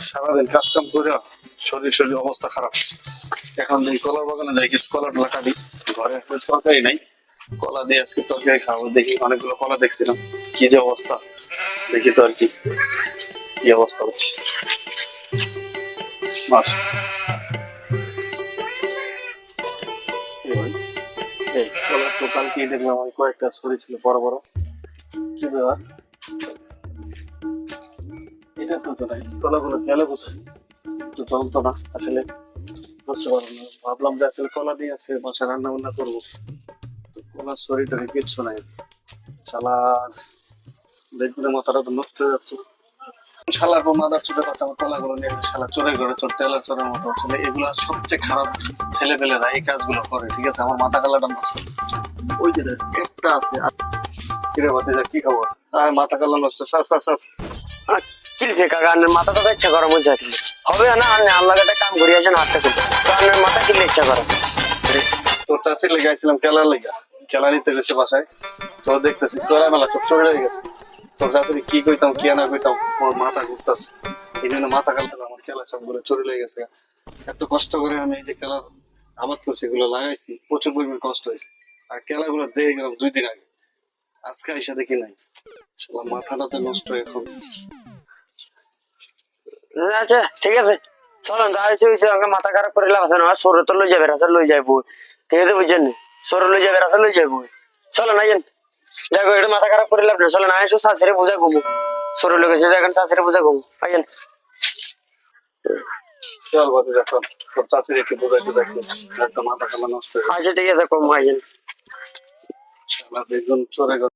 সারাদিন কাজ কাম করে শরীর শরীর অবস্থা খারাপ। এখন দেখি কলার বাগানে যাই, কিছু কলা টলা খাবি। ঘরে তরকারি নাই, কলা দিয়ে আজকে তরকারি খাবো। দেখি অনেকগুলো কলা দেখছিলাম, কি যে অবস্থা দেখি তো আর কি কি অবস্থা হচ্ছে। মাস এই কলার তো কালকেই দেখলাম আমি কয়েকটা ছড়ি ছিল বড় বড়। কি ব্যাপার, এটা তো নাই, কলাগুলো গেলে বোঝাই তো চলতো না আসলে। বুঝতে পারলাম না, ভাবলাম যে আসলে কলা দিয়ে আছে বাসায় রান্না বান্না করবো, তো কলার শরীর টরীর কিচ্ছু নাই। শালার দেখলে মাথাটা তো নষ্ট হয়ে যাচ্ছে। শালার পর মাদার চোখে পাচ্ছে আমার কলাগুলো নিয়ে শালা চোরের ঘরে চোর, তেলার চোরের মতো। আসলে এগুলা সবচেয়ে খারাপ ছেলে পেলেরা এই কাজগুলো করে, ঠিক আছে? আমার মাথা কালাটা নষ্ট। ওই যে দেখ, একটা আছে। কিরে ভাতিজা, কি খবর? আর মাথা কালা নষ্ট, সব সব সব। কি রে কাকা, আপনার মাথা তো ইচ্ছা করা মজা থাকলে হবে না। আপনি আমার একটা কাম করি আসেন হাতটা খুলে, তো আপনার মাথা কিনলে ইচ্ছা করে। তোর চাচির লেগে আইছিলাম কেলার লেগা, কেলা নিতে গেছে বাসায়। তো দেখতেছি তোরা মেলা সব চলে হয়ে গেছে। তোর চাচির কি কইতাম কি না কইতাম, আমার মাথা ঘুরতেছে। এই জন্য মাথা কালতে আমার কেলা সবগুলো চলে লেগে গেছে। এত কষ্ট করে আমি এই যে কেলার আবাদ করছি, এগুলো লাগাইছি, প্রচুর পরিমাণ কষ্ট হয়েছে। আর কেলা গুলো দেখে গেলাম 2 দিন আগে, আজকে এসে দেখি নাই। শালা মাথাটা তো নষ্ট এখন। আচ্ছা ঠিক আছে, চলেন তাহলে হয়েছে। আমাকে মাথা খারাপ করে লাভ আছে না, সরে তো লই যাবে, রাসা লই যাইবো। ঠিক আছে বুঝছেন, সরে লই যাবে, রাসা লই যাইবো। চলেন আইন, যাই এটা মাথা খারাপ করে লাভ না। চলেন আইসো, শাশুড়ি বোঝা ঘুমো। সরে লোক এসে এখন শাশুড়ি বোঝা ঘুমো। আইন চল বাতি দেখো, তোর চাচির একটু বোঝাইতে দেখছিস, একটা মাথা কালা নষ্ট হয়ে গেছে। আচ্ছা ঠিক আছে, কম আইন। শালা বেগুন চলে গেল।